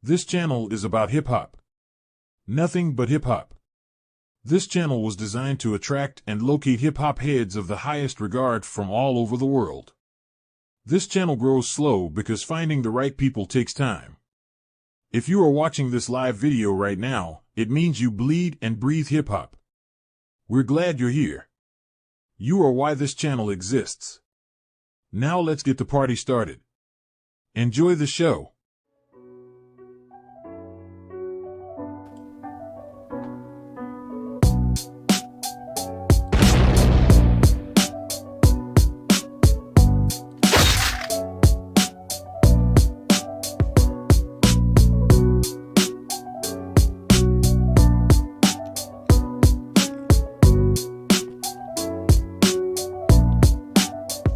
This channel is about hip-hop. Nothing but hip-hop. This channel was designed to attract and locate hip-hop heads of the highest regard from all over the world. This channel grows slow because finding the right people takes time. If you are watching this live video right now, it means you bleed and breathe hip-hop. We're glad you're here. You are why this channel exists. Now let's get the party started. Enjoy the show.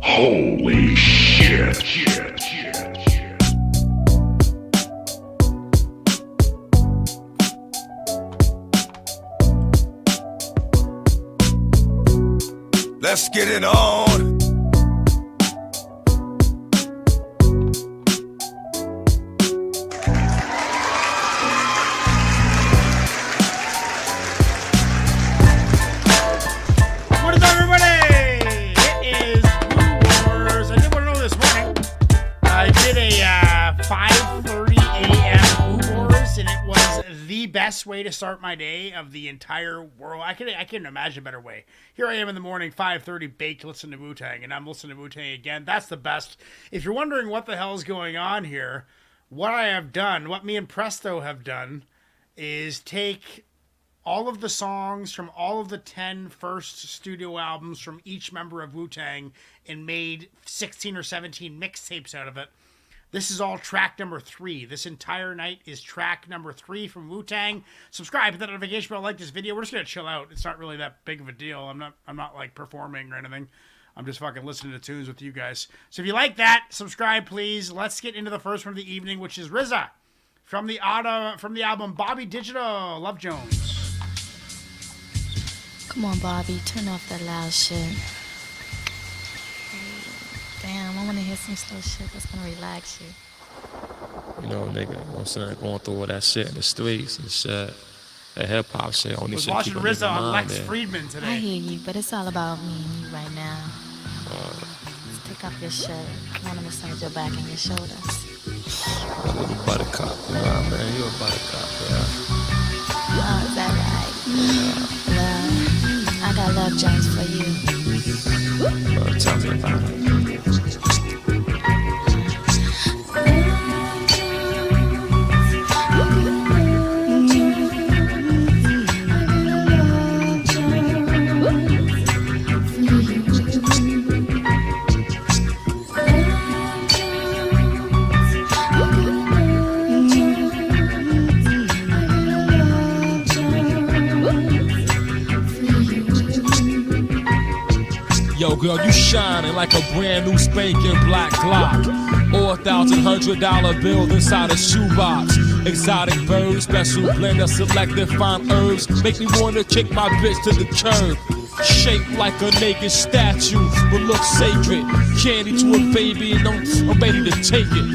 Holy shit. Let's get it on. What is up, everybody? It is Warz. I did want to know this morning. I did a 5:30 a.m. Warz, and it was the best way to start my day of the entire world. I couldn't imagine a better way. Here I am in the morning, 5:30, baked, listening to Wu-Tang, and I'm listening to Wu-Tang again. That's the best. If you're wondering what the hell is going on here, what I have done, what me and Presto have done, is take all of the songs from all of the 10 first studio albums from each member of Wu-Tang and made 16 or 17 mixtapes out of it. This is all track number 3. This entire night is track number 3 from Wu-Tang. Subscribe, hit that notification bell, like this video. We're just gonna chill out. It's not really that big of a deal. I'm not like performing or anything. I'm just fucking listening to tunes with you guys. So if you like that, subscribe please. Let's get into the first one of the evening, which is RZA from the album Bobby Digital, Love Jones. Come on, Bobby, turn off that loud shit. Damn, I want to hear some slow shit that's gonna relax you. You know, nigga, you know what I'm saying, going through all that shit in the streets and shit. That hip-hop shit, only I was shit watching keep a RZA nigga on mind Lex there. Friedman I today. hear you, but it's all about me and you right now. Let's take off your shirt. I want to massage your back and your shoulders. You a buttercup, you know what I mean? You a buttercup, yeah. Oh, is that right? Well, I got Love Jones for you. Tell me about it. Yo, girl, you shining like a brand new spanking black Glock. Or $1,100 bill inside a shoebox. Exotic birds, special blend of selected fine herbs. Make me wanna kick my bitch to the curb. Shaped like a naked statue, but look sacred. Candy to a baby, and I'm ready to take it.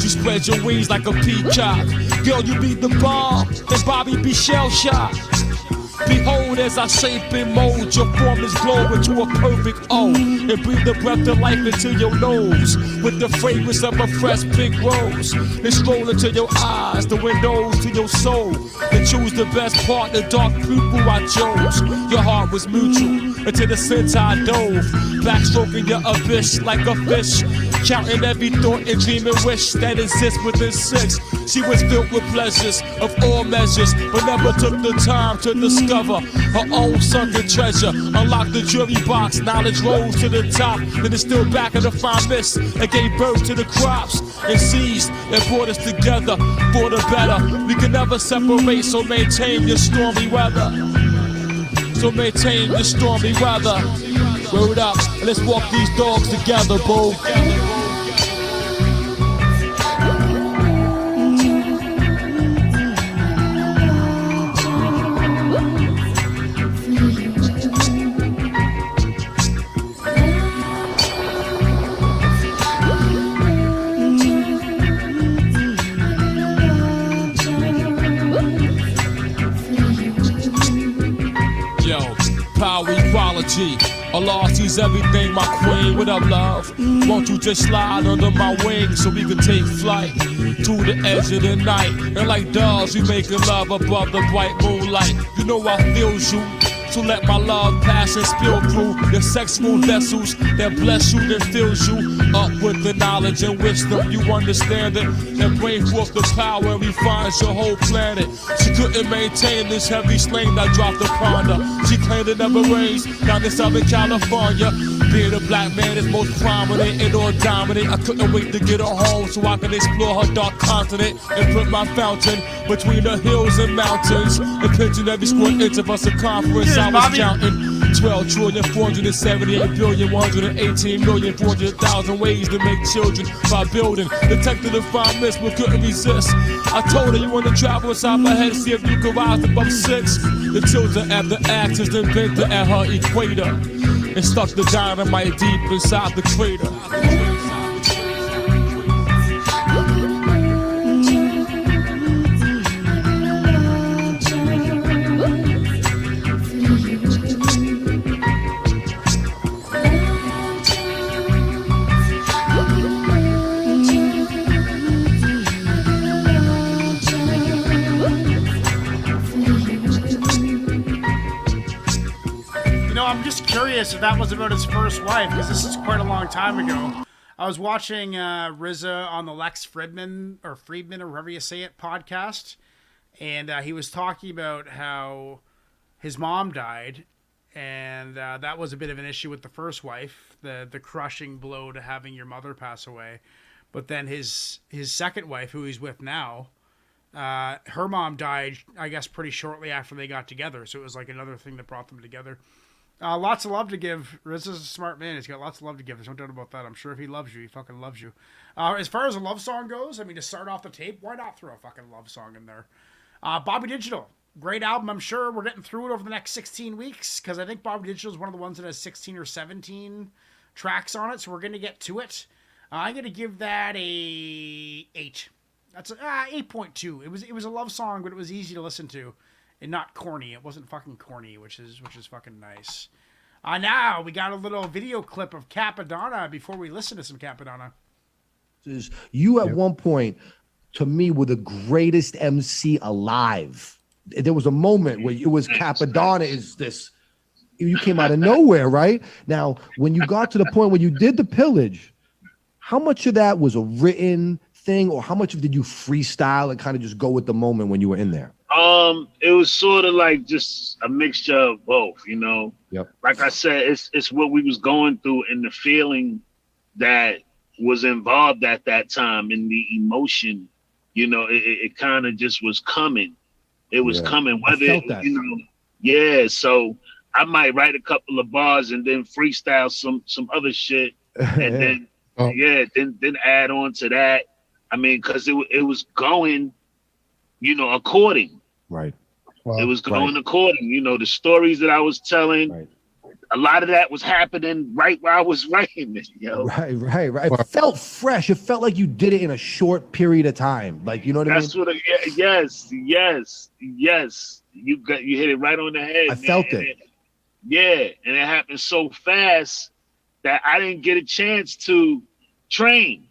You spread your wings like a peacock. Girl, you be the bomb, and Bobby be shell-shocked. Behold, as I shape and mold, your form is glow into a perfect O. And breathe the breath of life into your nose with the fragrance of a fresh pink rose. And stroll into your eyes, the windows to your soul. And choose the best part, the dark pupil I chose. Your heart was mutual, into the center I dove. Backstroking your abyss like a fish. Counting every thought and dream and wish that exists within 6. She was filled with pleasures of all measures, but never took the time to discover her own sunken treasure. Unlocked the jewelry box, knowledge rose to the top. Then it's still back in the fine mist and gave birth to the crops and seeds that brought us together for the better. We can never separate, so maintain your stormy weather. So maintain your stormy weather. Word up, and let's walk these dogs together, bro. G. Allah sees everything, my queen. What up, love? Won't you just slide under my wing so we can take flight to the edge of the night? And like doves, we making love above the bright moonlight. You know I feel you. So let my love pass and spill through your sexual vessels that bless you, that fills you up with the knowledge and wisdom. You understand it and bring forth the power and refines your whole planet. She couldn't maintain this heavy sling that dropped upon her. She claimed it never rains down in Southern California. Being a black man is most prominent and or dominant. I couldn't wait to get her home so I can explore her dark continent and put my fountain between the hills and mountains and pinching every square inch of her circumference. I was counting 12,478,118,400,000 ways to make children by building. Detected the fine mist but couldn't resist. I told her you want to travel inside my head, see if you could rise above 6. The children at the axis, then bent her at her equator and stuck the dynamite deep inside the crater. I'm just curious if that was about his first wife, because this is quite a long time ago. I was watching RZA on the Lex Fridman or however you say it podcast, and he was talking about how his mom died, and that was a bit of an issue with the first wife, the crushing blow to having your mother pass away. But then his second wife, who he's with now, her mom died, I guess, pretty shortly after they got together. So it was like another thing that brought them together. Lots of love to give. RZA's a smart man. He's got lots of love to give. There's no doubt about that. I'm sure if he loves you, he fucking loves you. As far as a love song goes, I mean, to start off the tape, why not throw a fucking love song in there? Bobby Digital, great album. I'm sure we're getting through it over the next 16 weeks, because I think Bobby Digital is one of the ones that has 16 or 17 tracks on it, so we're going to get to it. I'm going to give that a 8. That's 8.2. It was a love song, but it was easy to listen to. And not corny. It wasn't fucking corny, which is fucking nice. Now we got a little video clip of Capadonna before we listen to some Capadonna. You at one point, to me, were the greatest MC alive. There was a moment where it was Capadonna is this. You came out of nowhere, right? Now, when you got to the point where you did the pillage, how much of that was a written thing, or how much of did you freestyle and kind of just go with the moment when you were in there? It was sort of like just a mixture of both, you know. Yep. Like I said, it's what we was going through and the feeling that was involved at that time and the emotion, you know, it kind of just was coming. It was coming, whether it, you know, so I might write a couple of bars and then freestyle some other shit and then then add on to that. I mean, because it was going, you know, according. Right. Well, it was going according, you know, the stories that I was telling, a lot of that was happening right while I was writing it, yo. Right. It felt fresh. It felt like you did it in a short period of time. Like, you know what I mean? Yes. You hit it right on the head. I felt it. And it happened so fast that I didn't get a chance to train.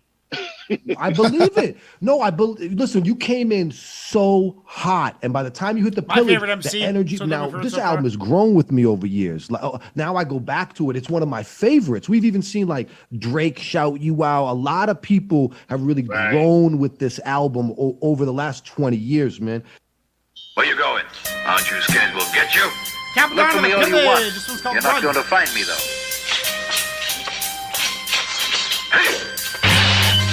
I believe it. No, listen, you came in so hot, and by the time you hit the pillage, the energy. Now, this album has grown with me over years. Now I go back to it. It's one of my favorites. We've even seen like Drake shout you out. A lot of people have really grown with this album over the last 20 years, man. Where you going? Aren't you scared we'll get you? Look for me all you want. You're not going to find me, though.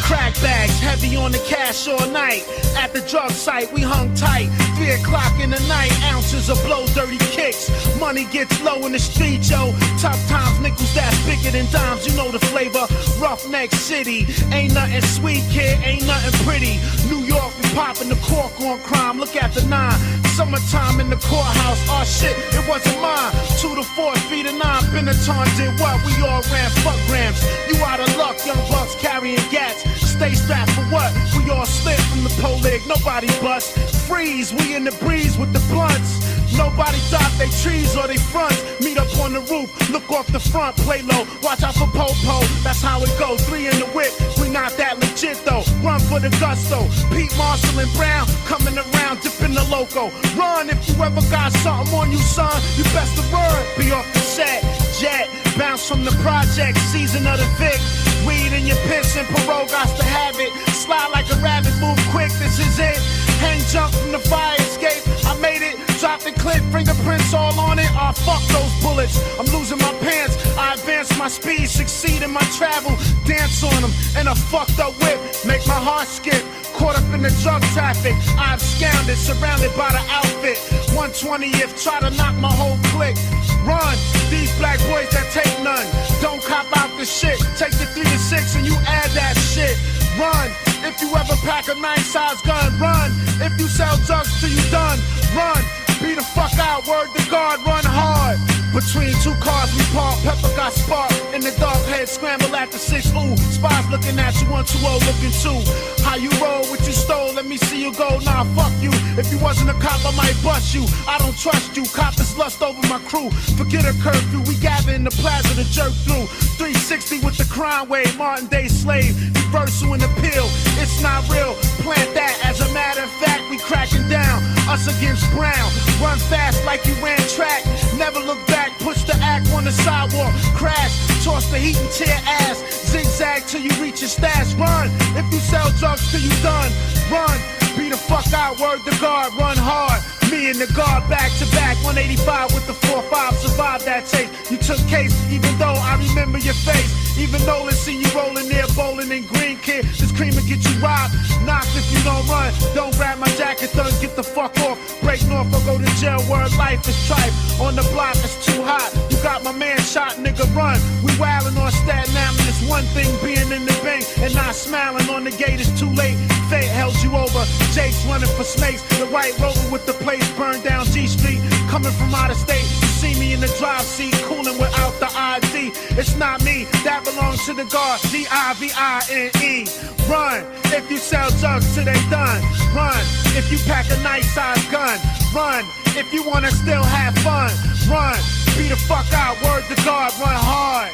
Crack bags heavy on the cash all night. At the drug site, we hung tight. 3 o'clock in the night, ounces of blow dirty kicks. Money gets low in the street, yo. Tough times, nickels that's bigger than dimes. You know the flavor. Roughneck City. Ain't nothing sweet, kid. Ain't nothing pretty. New York, we popping the cork on crime. Look at the 9. Summertime in the courthouse. Oh shit, it wasn't mine. 2 to 4, 3 to 9. Benetton did what? We all ran fuck grams. You out of luck, young bucks carrying gats. Stay strapped for what? We all slip from the pole leg, nobody bust. freeze, we in the breeze with the blunts. Nobody drop they trees or they fronts. Meet up on the roof, look off the front, play low. Watch out for Popo, that's how it goes. 3 in the whip, we not that legit though. Run for the gusto. Pete Marshall and Brown coming around, dipping the loco. Run if you ever got something on you, son. You best to run. Be off the set, jet, bounce from the project, season of the Vic. Weed in your piss and parole got to have it. Slide like a rabbit, move quick, this is it. Hang jump from the fire escape, I made it. Drop the clip, fingerprints all on it. Oh, fuck those bullets, I'm losing my pants. I advance my speed, succeed in my travel. Dance on them, and a fucked up whip. Make my heart skip, caught up in the drug traffic. I'm scounded, surrounded by the outfit. 120th, try to knock my whole clique. Run, these black boys that take none. Don't cop out the shit, take the 3 to 6 and you add that shit. Run, if you ever pack a nice size gun. Run, if you sell drugs till you done. Run, be the fuck out, word to God, run hard. Between 2 cars we park, Pepper got sparked. In the dark head, scramble at the 6, ooh. Spies looking at you, 120 looking too. How you roll, what you stole, let me see you go. Nah, fuck you, if you wasn't a cop I might bust you. I don't trust you, coppers lust over my crew. Forget a curfew, we gather in the plaza to jerk through. 360 with the crime wave, Martin Day slave. Reversal and appeal, it's not real. Plant that, as a matter of fact, we cracking down. Us against Brown, run fast like you ran track. Never look back, push the act on the sidewalk. Crash, toss the heat and tear ass. Zigzag till you reach your stash. Run, if you sell drugs till you done. Run, be the fuck out, word to God, run hard. Me and the guard back to back, 185 with the 4-5, survived that tape. You took case, even though I remember your face. Even though let's see you rolling there, bowling in green, kid. This cream will get you robbed. Knocked if you don't run. Don't grab my jacket, then get the fuck off. Break north or go to jail, word life is tripe. On the block, it's too hot. You got my man shot, nigga, run. We wildin' on Staten Island. It's one thing being in the bank and not smiling on the gate. It's too late. Fate held you over. Jake's running for snakes. The white rover with the place burned down G Street. Coming from out of state. You see me in the drive seat, cooling without the ID. It's not me, that belongs to the guard. D-I-V-I-N-E. Run, if you sell drugs till they done. Run, if you pack a nice size gun. Run, if you wanna still have fun. Run, be the fuck out, word to God, run hard.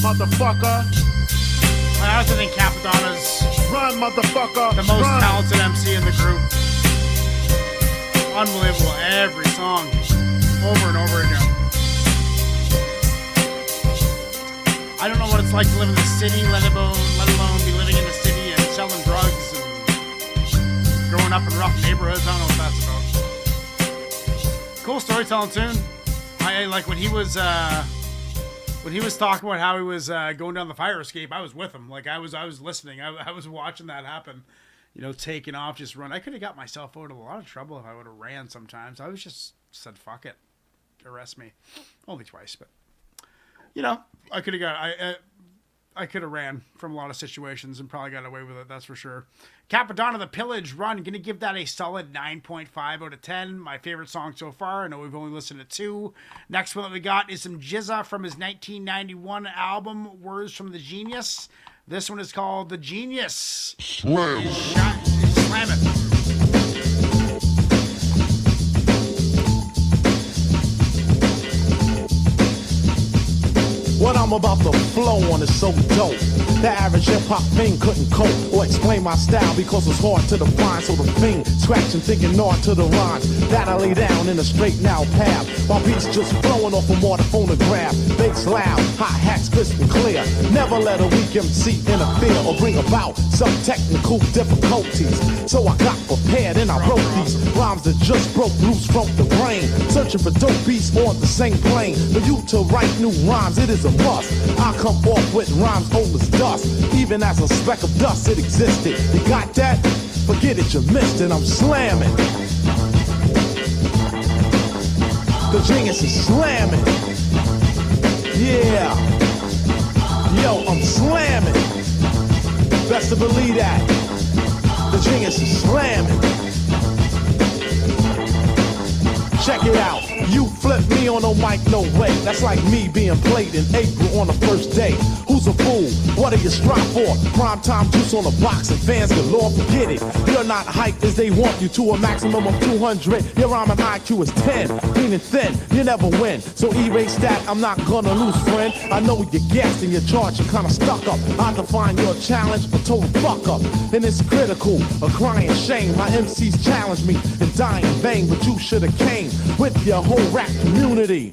Motherfucker. I also think Capadonna's run, motherfucker. The most talented MC in the group. Unbelievable, every song, over and over again. I don't know what it's like to live in the city, let alone be living in the city and selling drugs and growing up in rough neighborhoods. I don't know what that's about. Cool storytelling tune. I like when he was talking about how he was going down the fire escape. I was with him. Like I was listening. I was watching that happen. You know, taking off, just run. I could have got myself out of a lot of trouble if I would have ran sometimes. I was just said, fuck it. Arrest me. Only twice, but, you know, I could have I could have ran from a lot of situations and probably got away with it, that's for sure. Capadonna, The Pillage, Run. Going to give that a solid 9.5 out of 10. My favorite song so far. I know we've only listened to 2. Next one that we got is some Jizza from his 1991 album, Words from the Genius. This one is called The Genius. Slam it. What I'm about to flow on is so dope. The average hip-hop fiend couldn't cope or explain my style because it's hard to define. So the fiend scratching, thinking hard to the rhymes that I lay down in a straight now path. My beats just flowing off from the phonograph. Bass loud, hi-hats crisp and clear. Never let a weak MC interfere or bring about some technical difficulties. So I got prepared and I wrote these rhymes that just broke loose from the brain. Searching for dope beats on the same plane. For you to write new rhymes, it is a must. I come off with rhymes old as dust. Even as a speck of dust, it existed. You got that? Forget it, you missed it. I'm slamming. The genius is slamming. Yeah. Yo, I'm slamming. Best to believe that. The genius is slamming. Check it out. You flip me on no mic, no way. That's like me being played in April on the first day. Who's Who's a fool? What do you strive for? Prime time juice on the box and fans galore. Forget it. You're not hyped as they want you to a maximum of 200. Your rhyming IQ is 10. Lean and thin, you never win. So erase that, I'm not gonna lose, friend. I know you're gassed and your charge, you're kinda stuck up. I define your challenge, a total fuck up. And it's critical, a crying shame. My MCs challenge me and die in vain, but you should've came with your whole rap community.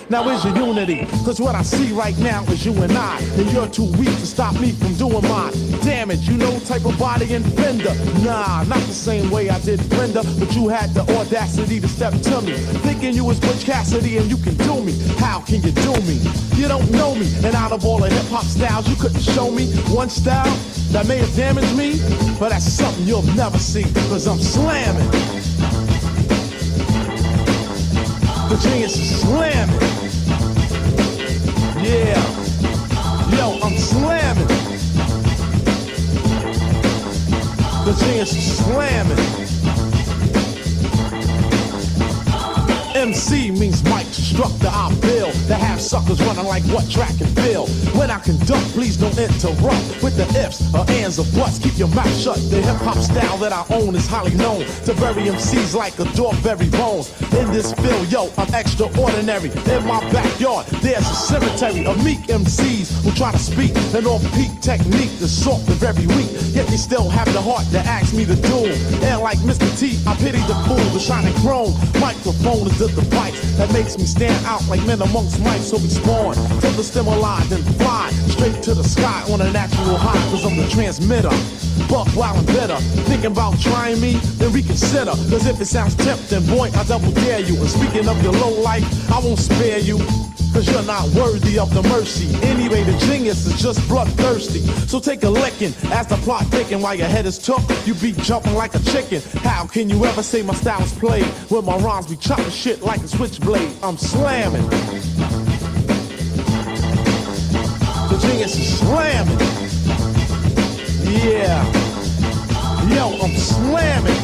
Now is your unity, cause what I see right now is you and I, and you're too weak to stop me from doing mine. Damn it, you know type of body and fender. Nah, not the same way I did Brenda, but you had the audacity to step to me, thinking you was Butch Cassidy and you can do me. How can you do me? You don't know me, and out of all the hip-hop styles, you couldn't show me one style that may have damaged me, but that's something you'll never see, cause I'm slamming. The genius is slamming. Yeah. Yo, I'm slamming. The genius is slamming. MC means mic instructor, I build. The half suckers running like what track and field. When I conduct, please don't interrupt with the ifs or ands or buts. Keep your mouth shut. The hip hop style that I own is highly known to bury MCs like a dog bury bones. In this field, yo, I'm extraordinary. In my backyard, there's a cemetery of meek MCs who try to speak an off-peak technique to sort the very weak. Yet they still have the heart to ask me to do. And like Mr. T, I pity the fool, the shining chrome. Microphone is the device that makes me stand out like men amongst mice. So we spawn till the stimuli, then fly straight to the sky on a natural high, cause I'm the transmitter. Buck wild and bitter, thinking about trying me, then reconsider. Cause if it sounds tempting, boy, I double dare you. And speaking of your low life, I won't spare you, cause you're not worthy of the mercy. Anyway, the genius is just bloodthirsty. So take a licking as the plot thicken. While your head is took, you be jumping like a chicken. How can you ever say my style's played when my rhymes be chopping shit like a switchblade? I'm slamming. The genius is slamming. Yeah. Yo, I'm slamming.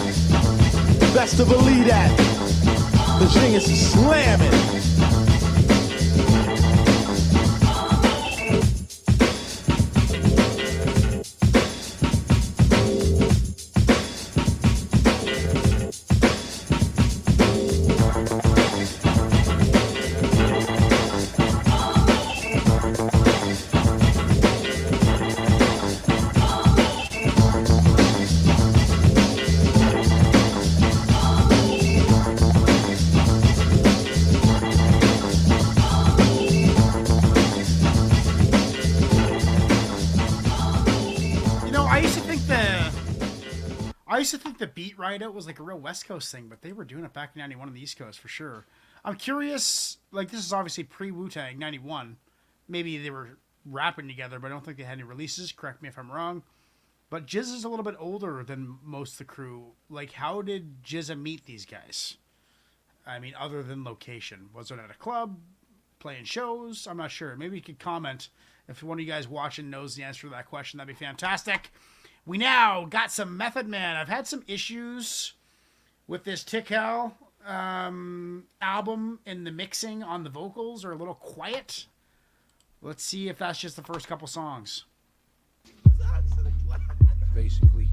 Best to believe that. The genius is slamming. I used to think the beat ride out was like a real West Coast thing, but they were doing it back in 91 on the East Coast for sure. I'm curious, like this is obviously pre-Wu-Tang, 91. Maybe they were rapping together, but I don't think they had any releases. Correct me if I'm wrong. But Jizz is a little bit older than most of the crew. Like, how did Jizza meet these guys? I mean, other than location. Was it at a club? Playing shows? I'm not sure. Maybe you could comment if one of you guys watching knows the answer to that question. That'd be fantastic. We now got some Method Man. I've had some issues with this Tical album, and the mixing on the vocals are a little quiet. Let's see if that's just the first couple songs. Basically.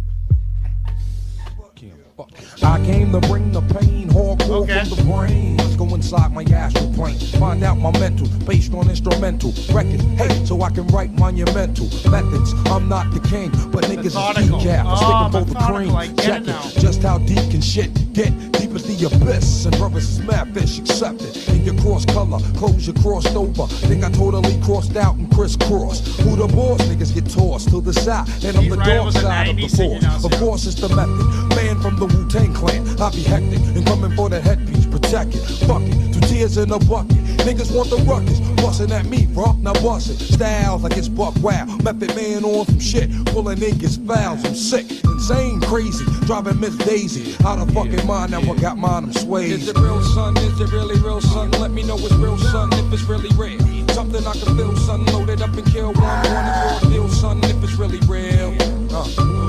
I came to bring the pain, hardcore from the brain. Let's go inside my astral plane, find out my mental, based on instrumental records. Hey, so I can write monumental methods. I'm not the king, but niggas is decaf. I'm sticking for the cream. Like, check it, just how deep can shit get? Deep as the abyss, and brothers is mad fish accepted. In your cross color, clothes you crossed over. Think I totally crossed out and crisscrossed. Who the boss? Niggas get tossed to the side, and I'm the dark side of the force. Of course, it's the method. Man from the Wu-Tang clan, I be hectic and coming for the headpiece, protect it. Fuck it, 2 tears in a bucket. Niggas want the ruckus, bustin' at me, bro. Now bust it. Styles like it's buck wow. Method man on some shit, pulling niggas fouls. I'm sick, insane, crazy, driving Miss Daisy out of fucking mind. Now I got mine, I'm swayed. Is it real, son? Is it really real, son? Let me know it's real, son. If it's really real, something I can feel, son. Load it up and kill one. On the floor, deal, son. If it's really real.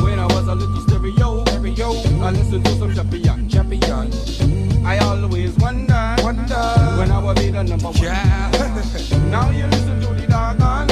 When I was a little stereo, I listened to some champion. I always wonder when I will be the number one. Yeah. Now you listen to the doggone.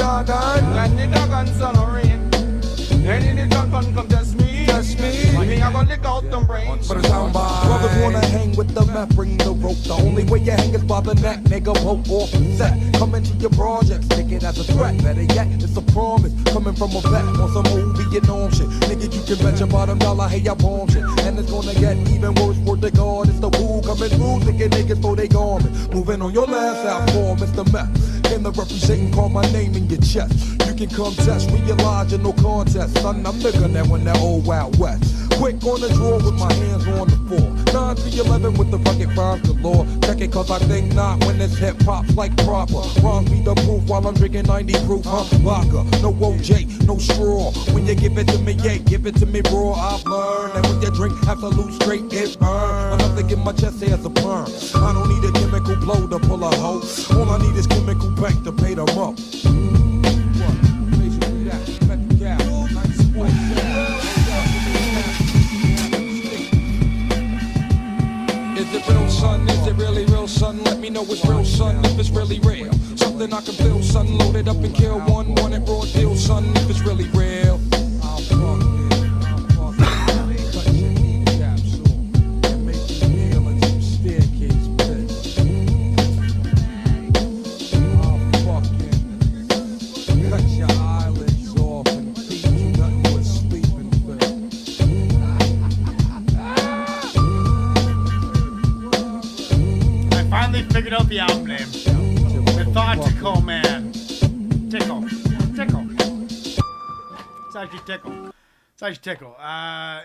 I gon' lick out them brains. But it's on by. Brothers wanna hang with the meth, bring the rope. The only way you hang is by the neck, nigga. Rope off the set. Come into your projects, take it as a threat. Better yet, it's a promise. Coming from a vet on some movie, you know shit. Nigga, you can bet your bottom dollar, hey, I bomb shit. And it's gonna get even worse for the God. It's the woo coming through, thinking niggas for they garment. Moving on your last out for Mr. Meth. Came to represent and call my name in your chest. You can come test, realize you're no contest. Son, I'm bigger than when that old Wild West. Quick on the draw with my hands on the floor. 9 to 11 with the rugged rhymes galore. Check it cause I think not when it's hip hop's like proper. Rhymes be the proof while I'm drinking 90 proof, huh? Vodka, no OJ, no straw. When you give it to me, yeah, give it to me raw. I've learned that when you drink absolute straight, it burn. Enough to get my chest hair as a perm. I don't need a chemical blow to pull a hoe. All I need is chemical bank to pay them up. Is it real, son? Is it really real, son? Let me know it's real, son, if it's really real. Something I can feel, son, load it up and kill one. Want it raw deal, son, if it's really real. I'll fuck it, cut your heat capsule and make you kneel in some staircase pits. I'll fucking cut your eyelids off and feed you nothing but sleeping pills. Finally figured out the album name. Methodical Man. Tickle. It's actually Tickle.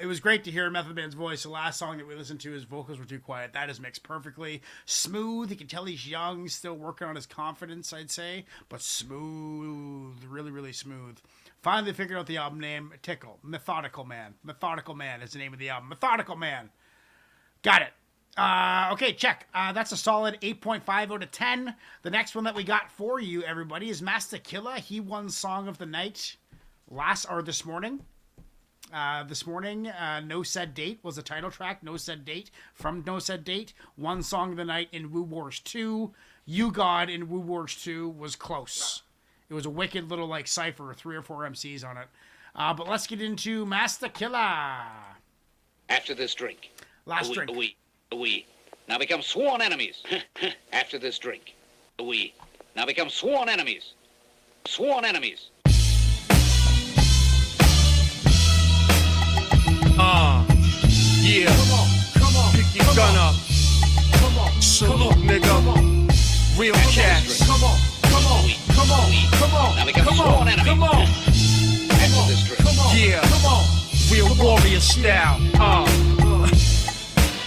It was great to hear Method Man's voice. The last song that we listened to, his vocals were too quiet. That is mixed perfectly. Smooth. You can tell he's young, still working on his confidence, I'd say. But smooth. Really, really smooth. Finally figured out the album name. Tickle. Methodical Man. Methodical Man is the name of the album. Methodical Man. Got it. Okay, check. That's a solid 8.5 out of 10. The next one that we got for you, everybody, is Master Killa. He won Song of the Night this morning. No Said Date was the title track. No Said Date from No Said Date. Won Song of the Night in Woo Wars 2. You God in Woo Wars 2 was close. It was a wicked little like cipher, 3 or 4 MCs on it. But let's get into Master Killa. After this drink. Last drink. We now become sworn enemies. After this drink, we now become sworn enemies. Sworn enemies. Yeah. Come on. Pick your gun up. Salute, nigga. Real cats. Come on. Now become sworn enemies. Come on. After this drink. Yeah. Real warrior style.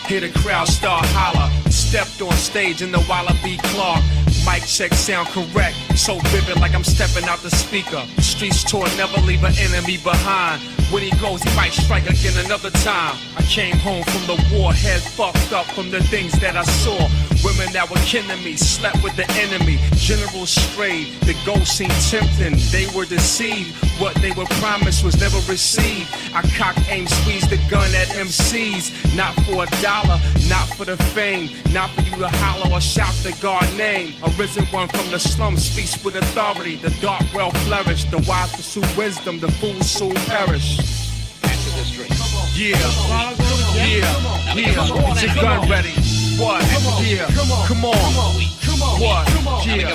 Hear the crowd start holler. Stepped on stage in the Wallaby Clark. Mic check sound correct. So vivid like I'm stepping out the speaker. Streets tour never leave an enemy behind. When he goes, he might strike again another time. I came home from the war, head fucked up from the things that I saw. Women that were kin to me, slept with the enemy. Generals strayed, the ghosts seemed tempting. They were deceived, what they were promised was never received. I cock, aim, squeeze the gun at MCs. Not for $1, not for the fame. Not for you to holler or shout the God name. A risen one from the slums speaks with authority. The dark well flourish, the wise pursue wisdom, the fools soon perish. After this drink. Yeah. Get your gun ready. What? Yeah. Come on. What? Yeah.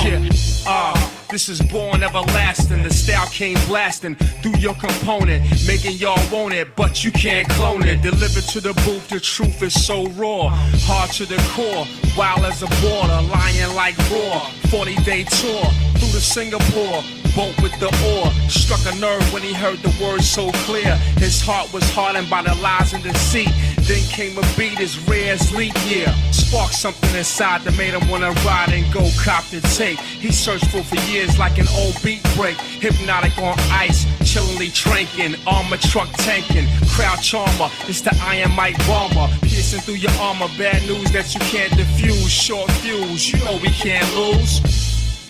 Yeah. This is born everlasting. The style came blasting through your component, making y'all want it, but you can't clone it. Delivered to the booth, the truth is so raw, hard to the core, wild as a border, lying like raw. 40-day tour through to Singapore. Boat with the oar, struck a nerve when he heard the words so clear. His heart was hardened by the lies and deceit. Then came a beat as rare as leap year. Sparked something inside that made him wanna ride and go cop the tape. He searched for years like an old beat break. Hypnotic on ice, chillingly tranking. Armor truck tanking, crowd charmer. It's the Iron Mike bomber, piercing through your armor. Bad news that you can't diffuse. Short fuse, you know we can't lose.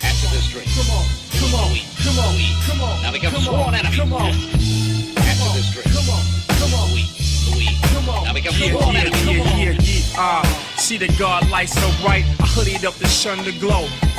After this drink. Come on. Now become sworn enemies. After this drink. Now become sworn enemies. Yeah. See the guard lights so bright. I hoodied up to shun the glow.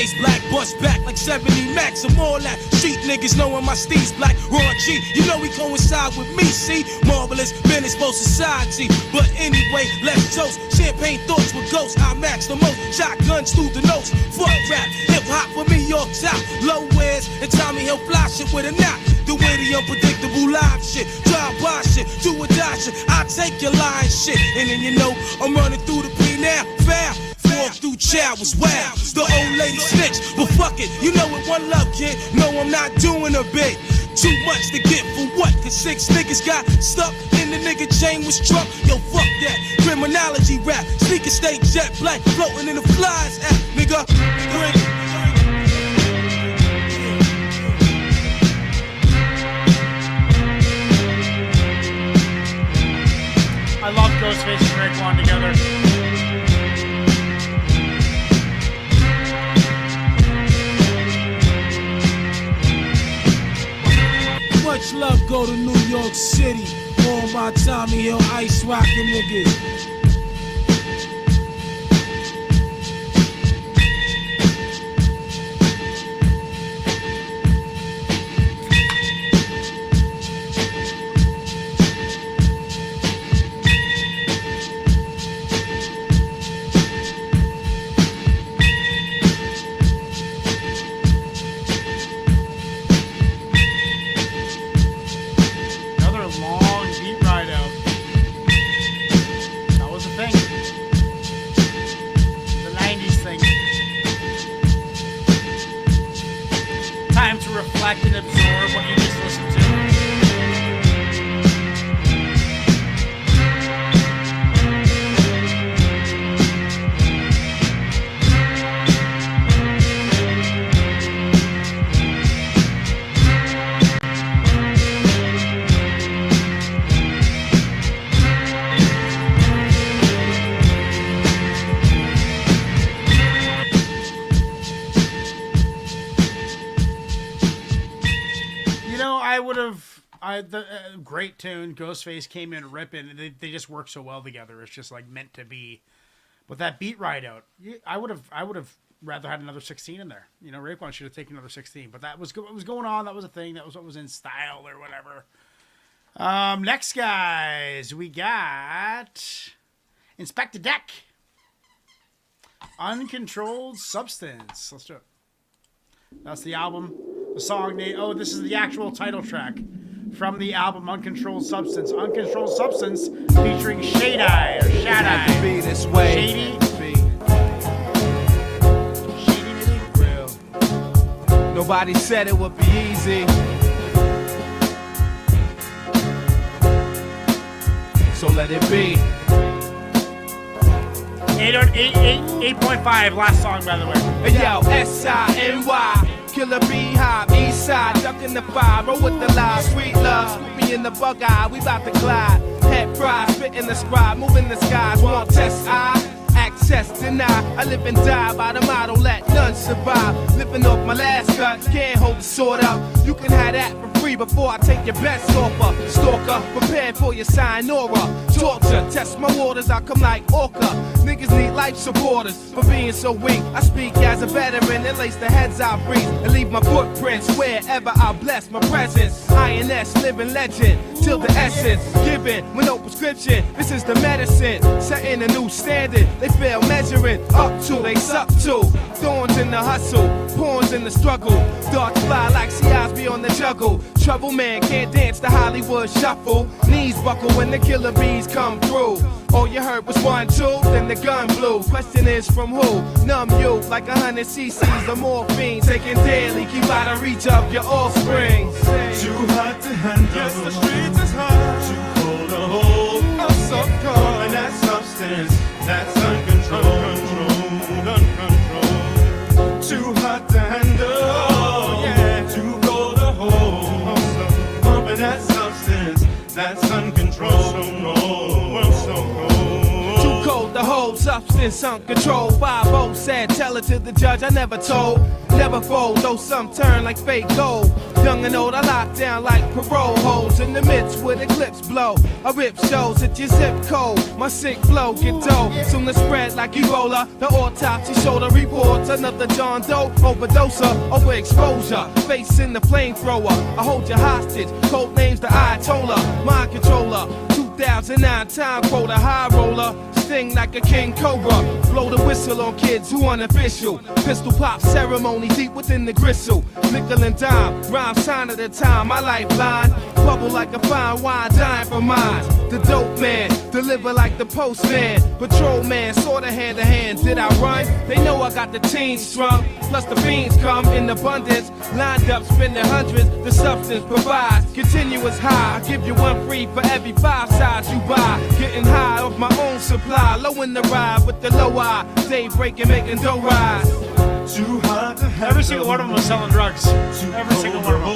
face black, bust back like 70 max. I'm all that. Street niggas knowing my steez black. Raw G, you know he coincide with me, see? Marvelous, menaceful society. But anyway, let's toast. Champagne thoughts with ghosts. I max the most. Shotguns through the nose. Fuck rap. Hip hop for me, York top. Low wears and Tommy Hill fly shit with a knot. The way the unpredictable live shit. Drive by shit. Do or die shit. I take your line shit. And then you know I'm running through the P now. Foul. Walk through chow was wild. The old lady snitch. But fuck it. You know it, one love, kid. No, I'm not doing a bit. Too much to get for what? Cause 6 niggas got stuck in the nigga chain was struck. Yo, fuck that. Criminology rap. Sneaker state jet black. Floating in the flies app. Nigga. I love Ghostface and Raekwon together. Much love go to New York City. All my Tommy Hill ice rockin' niggas. And absorb what you just listened to. Great tune. Ghostface came in ripping. They just work so well together. It's just like meant to be. But that beat right out, I would have rather had another 16 in there. You know, Raekwon should have taken another 16. But that was what was going on. That was a thing. That was what was in style or whatever. Next, guys, we got Inspect the Deck. Uncontrolled Substance. Let's do it. That's the album. The song name. Oh, this is the actual title track from the album Uncontrolled Substance. Uncontrolled Substance featuring Shade Eye or Shad Eye. To be this way. Shady. Shady real. Nobody said it would be easy. So let it be. 8.5, last song, by the way. Hey, yo, S-I-N-Y. Killer Beehive, East Side, ducking the fire, roll with the lie, sweet love, scoop me in the bug eye, we bout to glide, head fries, spit in the scribe, moving the skies, won't test eye, access deny, I live and die by the motto, let none survive, living off my last cut, can't hold the sword up, you can have that for free before I take your best offer, stalker, prepare for your sayonara, torture, test my waters, I come like Orca, niggas need life supporters, for being so weak, I speak as a veteran, and lace the heads I breathe, and leave my footprints wherever I bless my presence, INS, living legend, till the essence, given with no prescription, this is the medicine, setting a new standard, they fail measuring, up to, they suck to, thorns in the hustle, pawns in the struggle, darts fly like sea eyes beyond the juggle, trouble man can't dance the Hollywood shuffle, knees buckle when the killer bees come through, all you heard was 1, 2, then the gun blew, question is from who, numb you, like 100 cc's of morphine, taken daily, keep out of reach of your offspring, too hot to handle, yes the streets is hot, too cold to hold, I'm so cold, and that substance, that's uncontrolled, too hot to handle, yeah, too cold to hold, pumping that substance, that's uncontrolled, so cold. Too cold to the whole substance uncontrolled. 5-0 said, tell it to the judge, I never told. Never fold, though some turn like fake gold. Young and old, I lock down like parole holes in the midst where the clips blow. I rip shows at your zip code. My sick flow get dope. Soon to spread like Ebola. The autopsy shoulder reports another John Doe overdoser, overexposure. Facing the flamethrower. I hold you hostage. Code names the Ayatollah. Mind controller. 2009 time quota. High roller. Sting like a king cobra. Blow the whistle on kids who unofficial. Pistol pop ceremony deep within the gristle. Nickel and dime. Rhyme sign of the time. My lifeline. Bubble like a fine wine. Dying for mine. The dope man. Deliver like the postman. Patrolman. Sorta hand to hand. Did I run? They know I got the teens strung. Plus the fiends come in abundance. Lined up spending hundreds. The substance provides continuous high. I give you one free for every 5 sides you buy. Getting high off my own supply. Low in the ride with the low eye. Day breaking, making dough rise. Too hot to handle. Every single one of them was selling drugs. Every single one of them.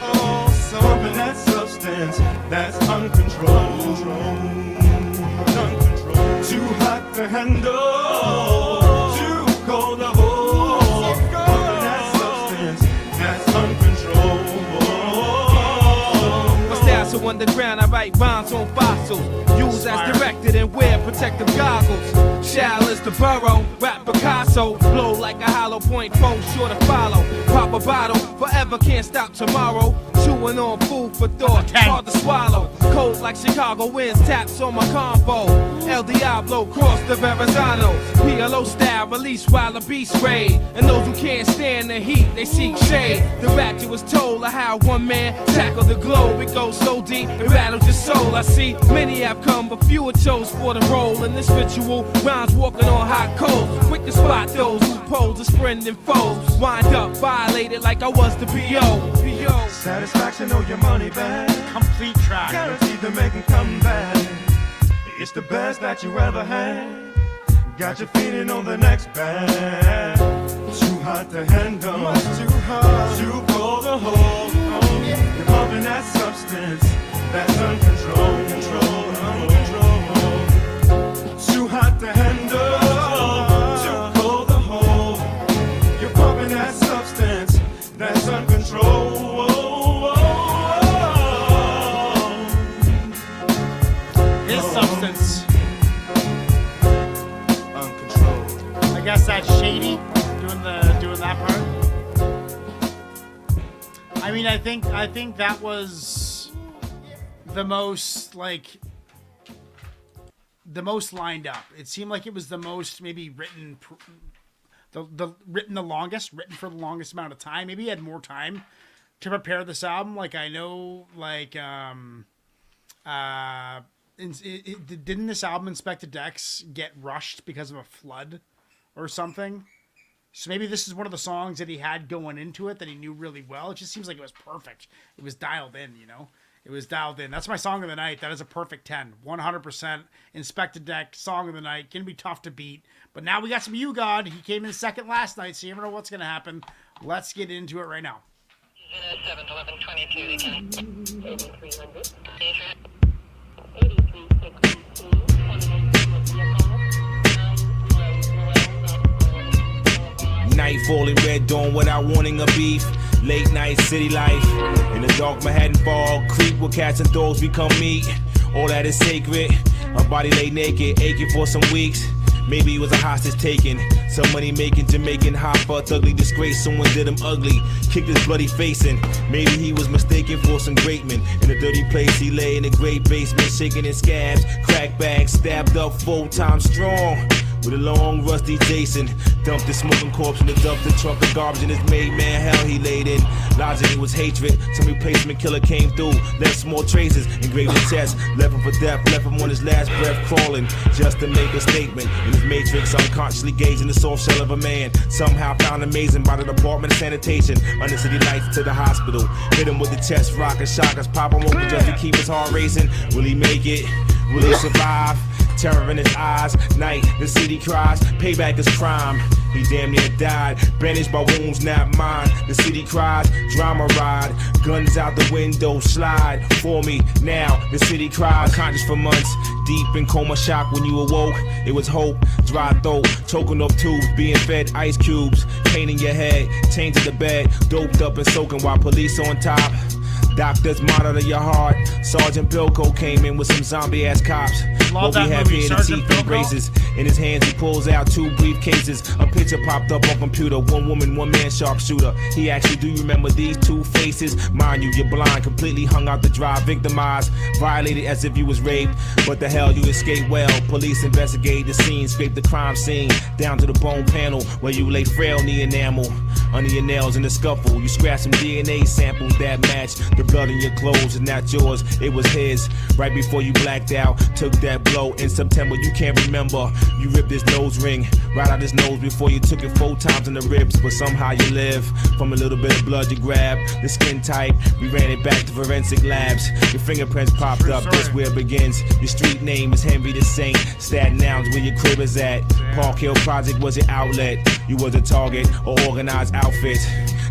Oh, something that substance that's uncontrolled. Uncontrolled. Too hot to handle. Too cold to hold. Something that substance that's uncontrolled. My style's so underground, I write rhymes on fossils. Use as directed and wear protective goggles. Shall is the burrow, rap Picasso. Blow like a hollow point, phone sure to follow. Pop a bottle, forever can't stop tomorrow. Chewing on food for thought, hard to swallow. Cold like Chicago winds, taps on my combo. El Diablo, cross the Verrazano. PLO style, release while the beast raid. And those who can't stand the heat, they seek shade. The rapture was told of how one man tackled the globe. It goes so deep, it rattles your soul. I see many have come, but fewer chose for the role in this ritual. Rhymes walking on hot coals. Quick to spot those who pose as friend and foes. Wind up, violated like I was the P.O. Satisfaction or your money back. Complete track. Guaranteed to make them come back. It's the best that you ever had. Got you feeling on the next bag. Too hot to handle. Much too hot. Too cold to hold. You're pumping that substance that's uncontrolled. Too hot to handle. Too cold to hold. You're pumping that substance that's uncontrolled. His substance. Uncontrolled. I guess that's Shady doing that part. I mean, I think that was the most lined up. It seemed like it was the most maybe written written for the longest amount of time. Maybe he had more time to prepare this album. Like I know, didn't this album Inspector Dex get rushed because of a flood or something? So maybe this is one of the songs that he had going into it that he knew really well. It just seems like it was perfect. It was dialed in, you know? It was dialed in. That's my song of the night. That is a perfect 10. 100%. Inspector Deck, song of the night. Gonna be tough to beat. But now we got some You God. He came in second last night, so you never know what's gonna happen. Let's get into it right now. 7 Nightfall in red dawn without warning or beef. Late night city life. In the dark Manhattan fog. Creep where cats and dogs become meat. All that is sacred. My body lay naked, aching for some weeks. Maybe it was a hostage taken. Some money making Jamaican hot fucked ugly disgrace. Someone did him ugly, kicked his bloody face in. Maybe he was mistaken for some great men. In a dirty place he lay in a great basement, shaking in scabs, crack bags, stabbed up 4 times strong. With a long rusty Jason, dumped his smoking corpse in the dumpster truck of garbage in his made man hell he laid in. Lodging was hatred, some replacement killer came through, left small traces, engraved his chest, left him for death, left him on his last breath crawling, just to make a statement. In his matrix, unconsciously gazing the soft shell of a man, somehow found amazing by the Department of Sanitation, under city lights to the hospital. Hit him with the chest rock and shockers, pop him open just to keep his heart racing. Will he make it? Will he survive? terror in his eyes. Night, the city cries, payback is crime. He damn near died, banished by wounds not mine. The city cries, drama ride, guns out the window, slide for me now. The city cries, conscious for months, deep in coma shock when you awoke. It was hope, dry throat, choking up tubes, being fed ice cubes, pain in your head, tainted the bed, doped up and soaking while police on top. Doctors monitor your heart. Sergeant Bilko came in with some zombie-ass cops. Love What we that have movie, here, the Sergeant teeth and Bilko. braces. In his hands, he pulls out 2 briefcases. A picture popped up on computer. 1 woman, 1 man, sharpshooter. He asked you, do you remember these 2 faces? Mind you, you're blind, completely hung out to dry, victimized, violated as if you was raped. But the hell, you escaped well. Police investigate the scene, scrape the crime scene, down to the bone panel where you lay frail in the enamel. Under your nails in the scuffle, you scratch some DNA samples that match the blood in your clothes. Is not yours, it was his. Right before you blacked out, took that blow in September. You can't remember. You ripped his nose ring right out his nose before you took it 4 times in the ribs. But somehow you live from a little bit of blood you grabbed. The skin type, we ran it back to forensic labs. Your fingerprints popped up. This where it begins. Your street name is Henry the Saint. Staten Island's where your crib is at. Park Hill Project was your outlet. You was a target or organized outfit.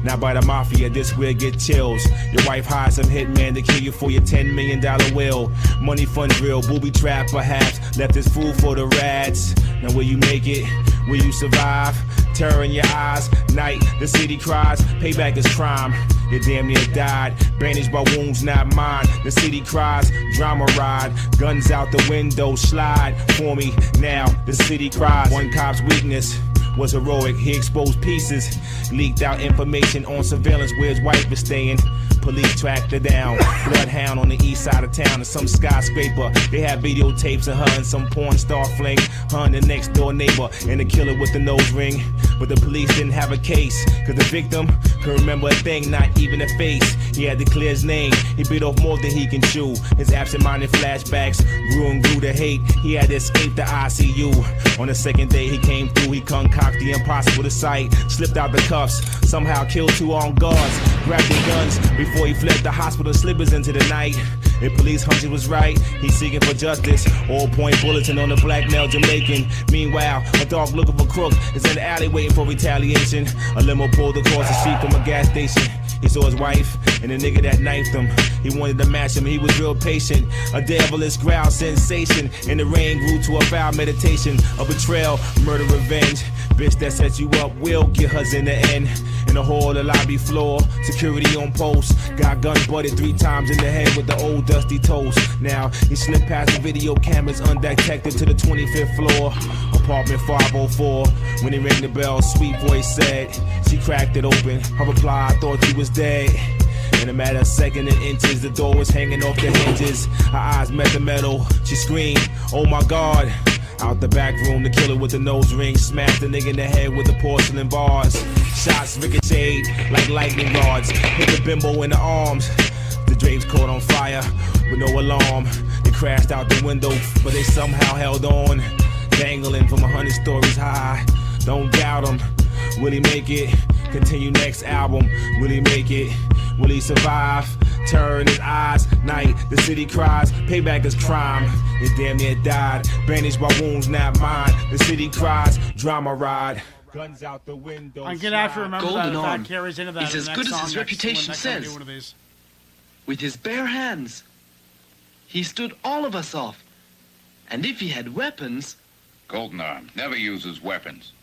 Now by the mafia, this will get chills. Your wife hired some hitman to kill you for your $10 million will. Money fund drill, booby trap perhaps. Left this food for the rats. Now will you make it? Will you survive? Terror in your eyes, night, the city cries, payback is crime. You damn near died, banished by wounds not mine. The city cries, drama ride, guns out the window, slide for me now. The city cries, 1 cop's weakness was heroic. He exposed pieces, leaked out information on surveillance where his wife was staying. Police tracked her down. Bloodhound on the east side of town in some skyscraper. They had videotapes of her and some porn star fling. Her and the next door neighbor and the killer with the nose ring. But the police didn't have a case, cause the victim could remember a thing, not even a face. He had to clear his name. He bit off more than he can chew. His absent-minded flashbacks grew and grew to hate. He had to escape the ICU. On the second day he came through, he concocted the impossible to sight. Slipped out the cuffs, somehow killed 2 armed guards. Grabbed their guns before he fled the hospital slippers into the night. If police hunch was right, he's seeking for justice. All point bulletin on the black male Jamaican. Meanwhile, a dog looking for crook is in the alley waiting for retaliation. A limo pulled across the street from a gas station. He saw his wife and the nigga that knifed him. He wanted to match him, he was real patient. A devilish growl sensation. And the rain grew to a foul meditation. A betrayal, murder, revenge. Bitch that sets you up will get hers in the end. In the hall, the lobby floor, security on post. Got gun butted 3 times in the head with the old dusty toast. Now he slipped past the video cameras undetected to the 25th floor. Apartment 504. When he rang the bell, sweet voice said, she cracked it open. Her reply, I thought you was dead. In a matter of seconds and inches, the door was hanging off the hinges. Her eyes met the metal. She screamed, oh my God. Out the back room, the killer with the nose ring smashed the nigga in the head with the porcelain bars. Shots ricocheted like lightning rods, hit the bimbo in the arms. The drapes caught on fire with no alarm. They crashed out the window, but they somehow held on. Dangling from 100 stories high. Don't doubt him. Will he make it? Continue next album. Will he make it? Will he survive? Terror in his eyes, night, the city cries, payback is crime. He damn near died, banished by wounds not mine. The city cries, drama ride. Guns out the window. I'm gonna have to remember Golden that Arm carries into that. is as good as his reputation says. With his bare hands, he stood all of us off. And if he had weapons... Golden Arm never uses weapons.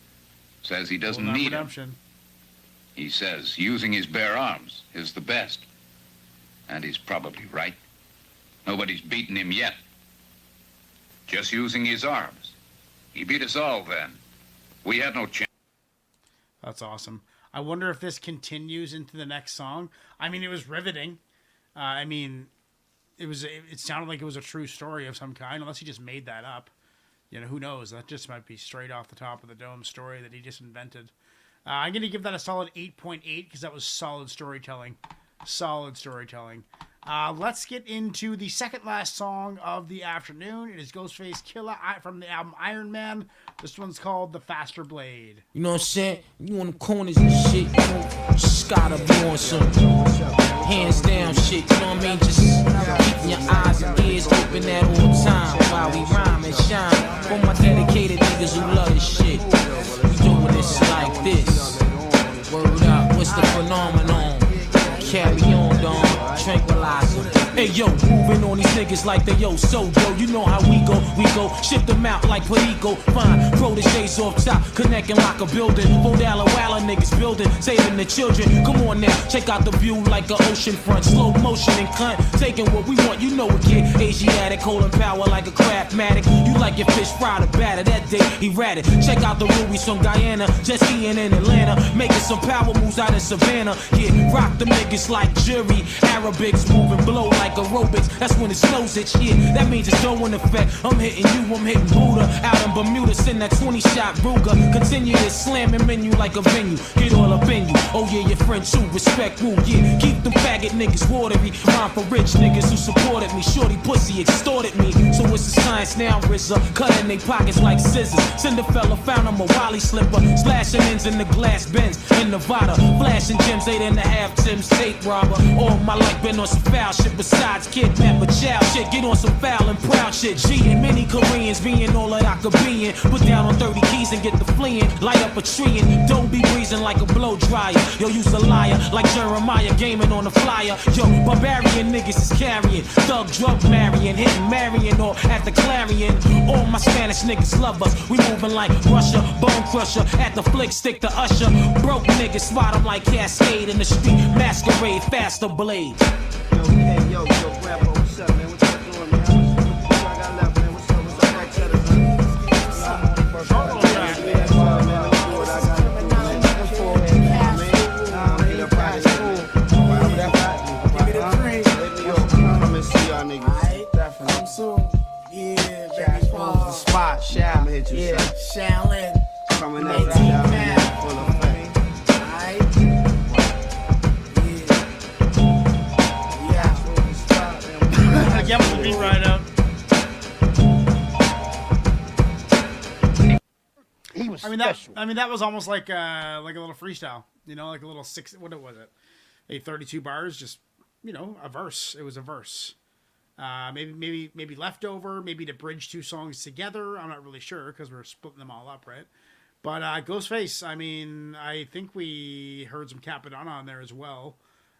Says he doesn't need them. He says using his bare arms is the best. And he's probably right. Nobody's beaten him yet. Just using his arms. He beat us all then. We had no chance. That's awesome. I wonder if this continues into the next song. I mean, it was riveting. It sounded like it was a true story of some kind, unless he just made that up. You know, who knows? That just might be straight off the top of the dome story that he just invented. I'm going to give that a solid 8.8 because that was solid storytelling. Solid storytelling. Let's get into the second last song of the afternoon. It is Ghostface Killah from the album Iron Man. This one's called The Faster Blade. You know what I'm saying? You on the corners and shit, you know, just gotta be on some hands down shit, you know what I mean? Just keeping your eyes and ears open at all times while we rhyme and shine. yo, moving on these niggas like they yo, you know how we go, ship them out like Perico, fine, proteges off top, connect and lock a building, $4 walla niggas building, saving the children, come on now, check out the view like an ocean front, slow motion and cunt, taking what we want, you know it, kid, Asiatic, holding power like a craftmatic, you like your fish fried or batter, that day he ratted, check out the rubies from Guyana, Jesse and in Atlanta, making some power moves out in Savannah, yeah, rock the niggas like jury, Arabics moving blow like aerobics, that's when it snows it, yeah, that means it's no in effect, I'm hitting you, I'm hitting Buddha, out in Bermuda, send that 20-shot Ruger, continue to slamming menu like a venue, get all up in you, oh yeah, your friend too, respect woo, yeah, keep them faggot niggas watery, rhyme for rich niggas who supported me, shorty pussy extorted me, so it's a science now, RZA, cutting they pockets like scissors, Cinderella found him a Wally slipper, slashing ends in the glass bins, in Nevada, flashing gems, 8.5 Tim's tape robber, all my life been on some foul shit besides kidnap a child shit, get on some foul and proud shit, G and many Koreans being all that I could be in, put down on 30 keys and get the fleeing, light up a tree and don't be breezing like a blow dryer, yo use a liar like Jeremiah gaming on the flyer, yo barbarian niggas is carrying, thug drug marrying, hitting Marion or at the Clarion, all my Spanish niggas love us, we moving like Russia, bone crusher, at the flick stick to Usher, broke niggas spot them like Cascade in the street, masquerade, faster blade. Yo, Grandpa, what's up, man? What you doing, man? What I got left, man? What's up? Back to the spot, shout, I'm hit you, yeah, Shaolin, coming up, full of fame. Yeah, we'll be right up. He was special. That was almost like a little freestyle, you know, like a little what was it? 32 bars, just, you know, a verse. It was a verse. Maybe leftover, maybe to bridge two songs together. I'm not really sure because we're splitting them all up, right? But Ghostface, I think we heard some Capadonna on there as well.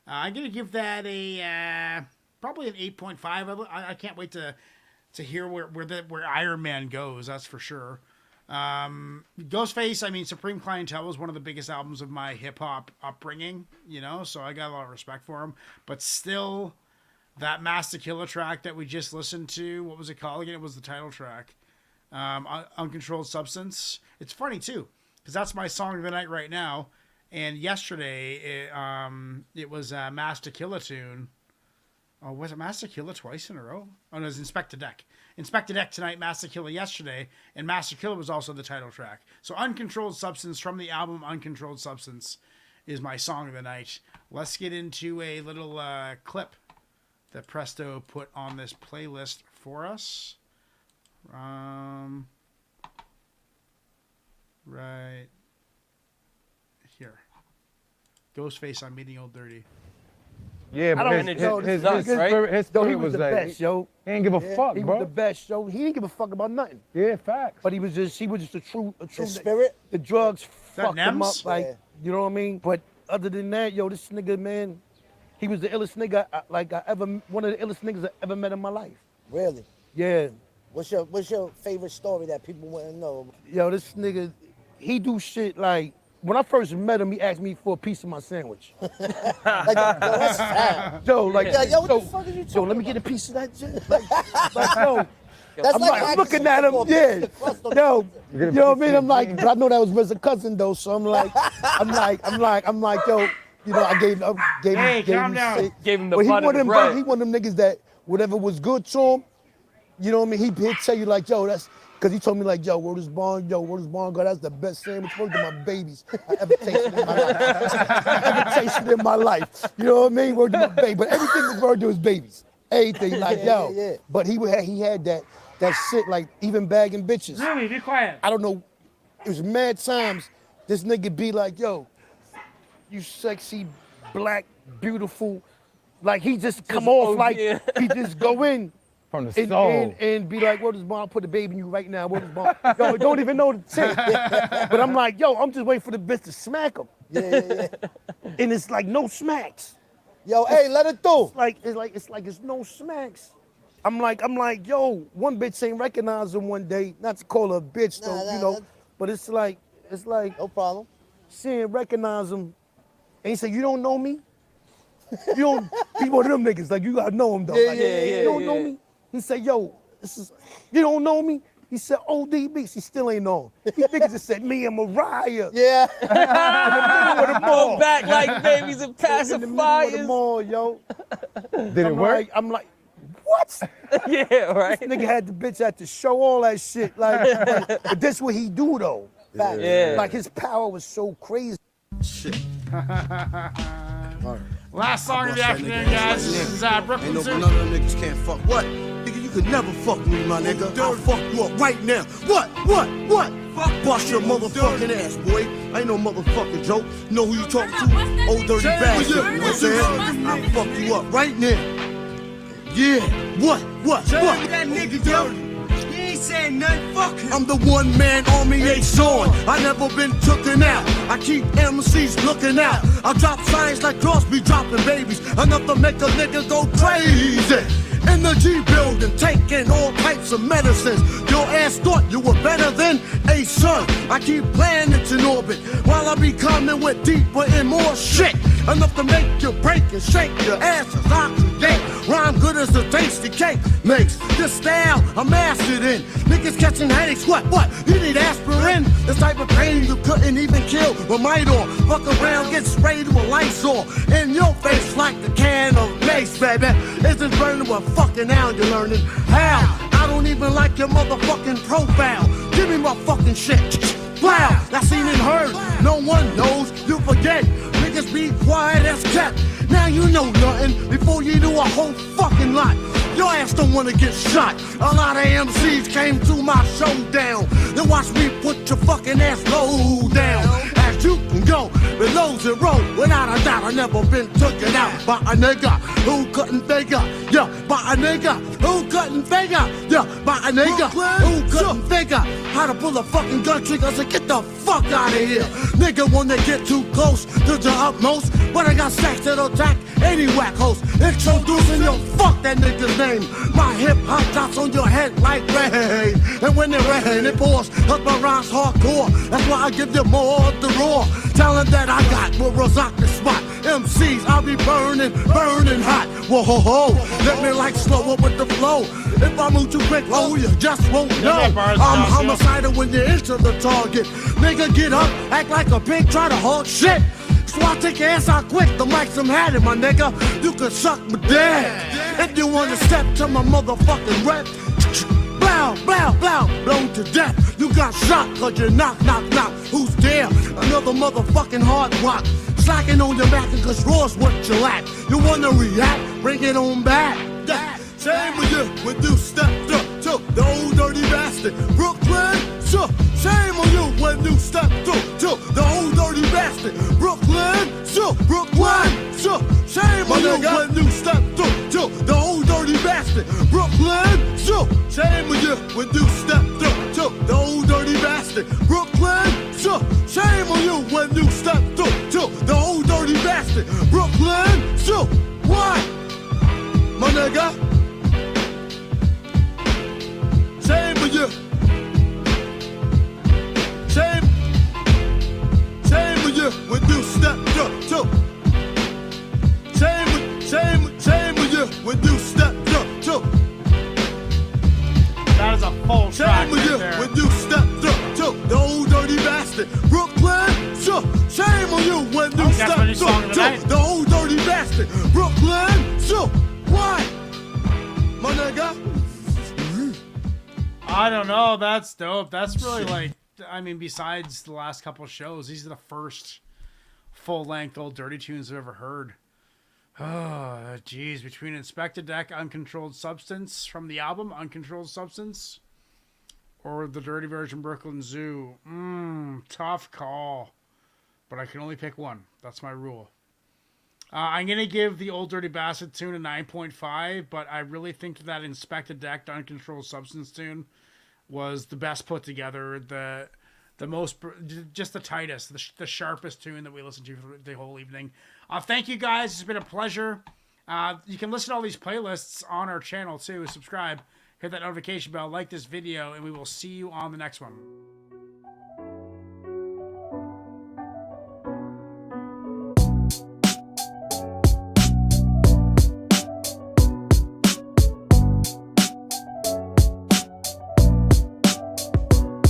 I'm gonna give that a probably an 8.5. I can't wait to hear where Iron Man goes. That's for sure. Ghostface, Supreme Clientele was one of the biggest albums of my hip hop upbringing, you know, so I got a lot of respect for him. But still, that Master Killer track that we just listened to, what was it called again? It was the title track, Uncontrolled Substance. It's funny too, because that's my song of the night right now. And yesterday, it was a Master Killer tune. Oh, was it Master Killer twice in a row? Oh, no, it was Inspector Deck. Inspector Deck tonight, Master Killer yesterday, and Master Killer was also the title track. So Uncontrolled Substance from the album Uncontrolled Substance is my song of the night. Let's get into a little clip that Presto put on this playlist for us. Right here. Ghostface on Meeting Old Dirty. Yeah, but his story was the best, yo. He didn't give a fuck, he bro. was the best, yo. He didn't give a fuck about nothing. Yeah, facts. But he was just a true spirit. The drugs that fucked him Nems? up, like, you know what I mean? But other than that, yo, this nigga, man, he was the illest nigga, one of the illest niggas I ever met in my life. Really? Yeah. What's your favorite story that people want to know? Yo, this nigga, he do shit like, when I first met him, he asked me for a piece of my sandwich. Yo, that's fat. Yo, like, yo, what the fuck are you talking let me get a piece of that shit. Like, yo. That's I'm looking at him, yeah. Yo, you know what I mean? I'm like, but I know that was a cousin though, so I'm like, yo, you know, I gave him calm down. shit. Gave him the But he butt one and of the them, bread. he one of them niggas that whatever was good to him, you know what I mean? He'd tell you like, yo, that's. Cause he told me like, yo, word is bond, God, that's the best sandwich word to my babies I ever tasted in my life. You know what I mean? Word to my baby. But everything was word to his babies. Everything, like, yo. Yeah. But he had that shit, like, even bagging bitches. Really, be quiet. I don't know, it was mad times, this nigga be like, yo, you sexy, black, beautiful. Like, he just come off like, he just go in. From the soul. And be like, word is bond, put the baby in you right now, word is bond. Yo, don't even know the tape. But I'm like, yo, I'm just waiting for the bitch to smack him. Yeah. And it's like no smacks. Yo, hey, let it through. It's like it's no smacks. I'm like, yo, one bitch ain't recognize him one day. Not to call her a bitch though, you know, but it's like no problem. She ain't recognize him. And he said, you don't know me? You don't be one of them niggas. Like, you gotta know him though. Yeah, like, yeah, you don't know me? He said, yo, you don't know me? He said, ODB. She still ain't know him. These niggas just said me and Mariah. Yeah. In the middle of the mall. Go back like babies and pacifiers. In the middle of the mall, yo. Did it work? I'm like, what? Yeah, right. This nigga had the bitch at the show, all that shit. Like, but this what he do though. Yeah. Like his power was so crazy. Shit. Last song of the afternoon, guys. This is Brooklyn Ain't Zoo. none of them niggas can't fuck. What? Nigga, you can never fuck me, my nigga. I'll fuck you up right now. What? Fuck, bust your motherfucking ass, boy. I ain't no motherfucking joke. You know who you talking to? Old dirty bastard. You know what I'm saying? I'll fuck you up right now. Yeah. What? That nigga dirty. He ain't saying nothing, fuck him. I'm the one-man army, ain't showing. I never been tooken out. I keep MCs looking out. I drop signs like Crosby dropping babies. Enough to make a nigga go crazy. In the G building, taking all types of medicines. Your ass thought you were better than a son. I keep planets in orbit while I be coming with deeper and more shit. Enough to make you break and shake your ass as I create. Rhyme good as a tasty cake makes. This style I mastered in. Niggas catching headaches, what? You need aspirin? This type of pain you couldn't even kill with Midor. Fuck around, get sprayed with Lysol. In your face like the can of mace, baby. Isn't burning what fucking now you're learning how. I don't even like your motherfucking profile. Give me my fucking shit. Wow, that's seen and heard. No one knows, you forget. Niggas be quiet as kept. Now you know nothing before you do a whole fucking lot. Your ass don't wanna get shot. A lot of MCs came to my showdown. Then watch me put your fucking ass low down. As you can go below zero. Without a doubt, I never been taken out by a nigga who couldn't figure. Yeah, by a nigga who couldn't figure. Yeah, by a nigga who couldn't figure how to pull a fucking gun trigger. So get the fuck out of here. Nigga wanna get too close to the utmost. But I got stacks that'll attack any whack host. Introducing your fuck that nigga's name. My hip hop drops on your head like rain. And when it rain, it pours. Cause my rhymes hardcore. That's why I give you more of the raw talent that I got will rock the spot. MCs, I'll be burning hot. Whoa, ho, ho. Let me like slow up with the flow. If I move too quick, oh, you just won't know. I'm homicidal when you enter the target. Nigga, get up, act like a pig, try to hold shit. So I take your ass out quick, the mic's I'm had it, my nigga. You can suck my dick. If you wanna step to my motherfucking rep, blow, blow, blow, blown to death. You got shot cause you knock. Who's there? Another motherfucking hard rock. Slacking on your back cause raw's what you lack. You wanna react? Bring it on back. Shame with you when you stepped up to the old dirty bastard. Brooklyn, so shame on you when you stepped up to the old dirty bastard. Brooklyn, so shame on you when you stepped up to the old dirty bastard. Brooklyn, so shame on you when you stepped up to the old dirty bastard. Brooklyn, so shame on you when you stepped up to the old dirty bastard. Brooklyn, so what, my nigga? Shame on you. Shame on you when you stepped up to. Shame on you when you stepped up to. That is a full track shame on you there. when you stepped up to the old dirty bastard. Brooklyn, so shame on you when you stepped up to the old dirty bastard. Brooklyn, so what, my nigga? I don't know. That's dope. That's really like, I mean, besides the last couple of shows, these are the first full-length Old Dirty tunes I've ever heard. Oh, geez. Between Inspector Deck, Uncontrolled Substance from the album Uncontrolled Substance, or the dirty version Brooklyn Zoo. Tough call. But I can only pick one. That's my rule. I'm going to give the Old Dirty Bastard tune a 9.5, but I really think that Inspector Deck, Uncontrolled Substance tune was the best put together. just the tightest, the sharpest tune that we listened to for the whole evening. Thank you guys. It's been a pleasure. You can listen to all these playlists on our channel too. Subscribe, hit that notification bell, like this video, and we will see you on the next one.